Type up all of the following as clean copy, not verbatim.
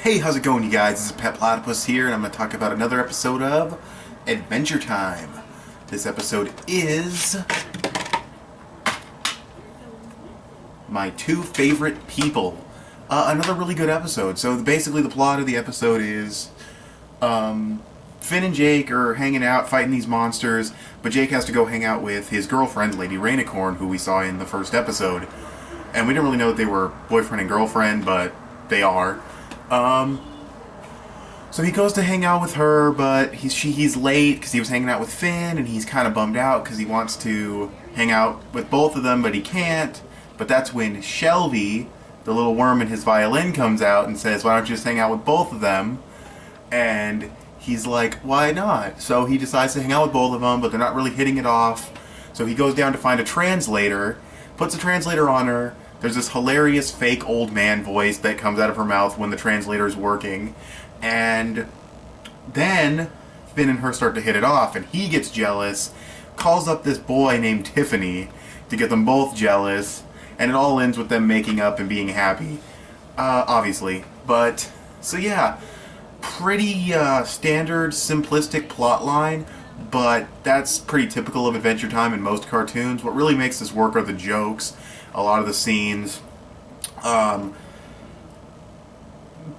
Hey, how's it going, you guys? This is Pet Platypus here, and I'm going to talk about another episode of Adventure Time. This episode is My Two Favorite People. Another really good episode. So basically the plot of the episode is Finn and Jake are hanging out, fighting these monsters, but Jake has to go hang out with his girlfriend, Lady Rainicorn, who we saw in the first episode. And we didn't really know that they were boyfriend and girlfriend, but they are. So he goes to hang out with her, but he's late because he was hanging out with Finn, and he's kind of bummed out because he wants to hang out with both of them, but he can't. But that's when Shelby, the little worm in his violin, comes out and says, "Why don't you just hang out with both of them?" And he's like, "Why not?" So he decides to hang out with both of them, but they're not really hitting it off. So he goes down to find a translator, puts a translator on her. There's this hilarious fake old man voice that comes out of her mouth when the translator's working. And then Finn and her start to hit it off, and he gets jealous, calls up this boy named Tiffany to get them both jealous, and it all ends with them making up and being happy. Obviously. But, so yeah, pretty standard, simplistic plot line, but that's pretty typical of Adventure Time in most cartoons. What really makes this work are the jokes, a lot of the scenes.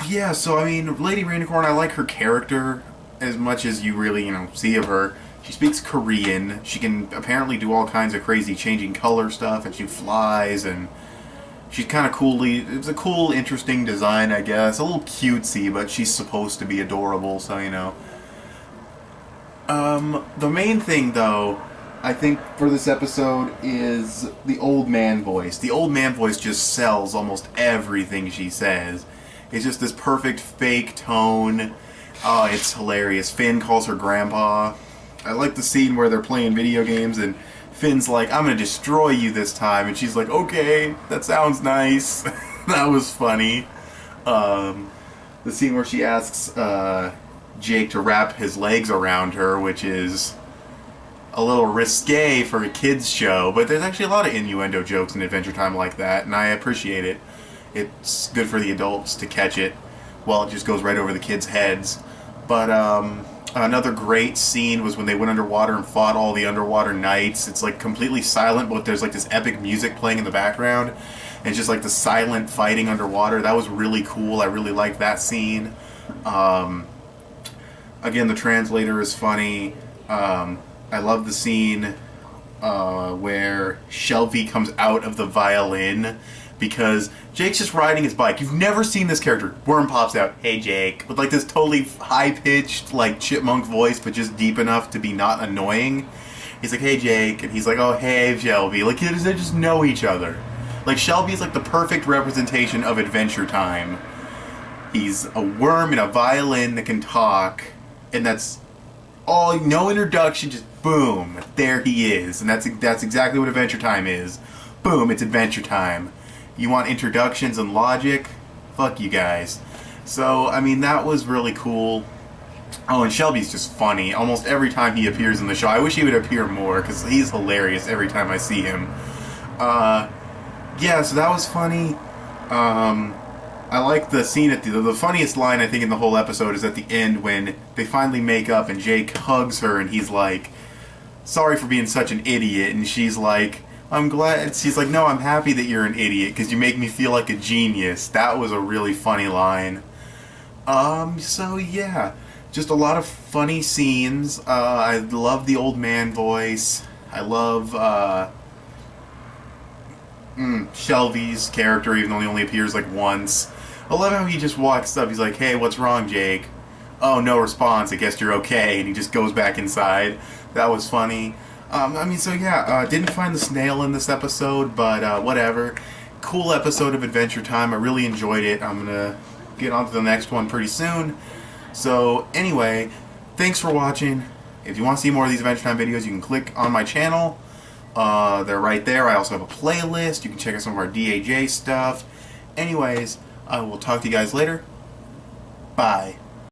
Yeah, so I mean, Lady Rainicorn, I like her character as much as you really, see of her. She speaks Korean. She can apparently do all kinds of crazy changing color stuff, and she flies, and she's kind of it's a cool, interesting design, I guess. A little cutesy, but she's supposed to be adorable, so, The main thing, though, I think for this episode is the old man voice. The old man voice just sells almost everything she says. It's just this perfect fake tone. Oh, it's hilarious. Finn calls her grandpa. I like the scene where they're playing video games and Finn's like, "I'm gonna destroy you this time," and she's like, "Okay, that sounds nice." That was funny. The scene where she asks Jake to wrap his legs around her, which is a little risque for a kids show, but there's actually a lot of innuendo jokes in Adventure Time like that, and I appreciate it. It's good for the adults to catch it while it just goes right over the kids' heads. But another great scene was when they went underwater and fought all the underwater knights. It's like completely silent, but there's like this epic music playing in the background, and it's just like the silent fighting underwater. That was really cool. I really liked that scene. Again, the translator is funny. I love the scene where Shelby comes out of the violin because Jake's just riding his bike. You've never seen this character. Worm pops out, "Hey Jake," with like this totally high-pitched, like chipmunk voice, but just deep enough to be not annoying. He's like, "Hey Jake," and he's like, "Oh hey Shelby." Like they just know each other. Like Shelby is like the perfect representation of Adventure Time. He's a worm in a violin that can talk, and that's all. No introduction, just boom, there he is, and that's exactly what Adventure Time is. Boom, it's Adventure Time. You want introductions and logic? Fuck you guys. So, I mean, that was really cool. Oh, and Shelby's just funny. Almost every time he appears in the show. I wish he would appear more, because he's hilarious every time I see him. Yeah, so that was funny. I like the scene at the funniest line, I think, in the whole episode is at the end when they finally make up and Jake hugs her and he's like, "Sorry for being such an idiot," and she's like, "I'm glad." She's like, "No, I'm happy that you're an idiot because you make me feel like a genius." That was a really funny line. So yeah, just a lot of funny scenes. I love the old man voice. I love Shelby's character, even though he only appears like once. I love how he just walks up. He's like, "Hey, what's wrong, Jake?" "Oh, no response. I guess you're okay." And he just goes back inside. That was funny. So yeah, didn't find the snail in this episode, but whatever. Cool episode of Adventure Time. I really enjoyed it. I'm gonna get on to the next one pretty soon. So anyway, thanks for watching. If you want to see more of these Adventure Time videos, you can click on my channel. They're right there. I also have a playlist. You can check out some of our DAJ stuff. Anyways, I will talk to you guys later. Bye.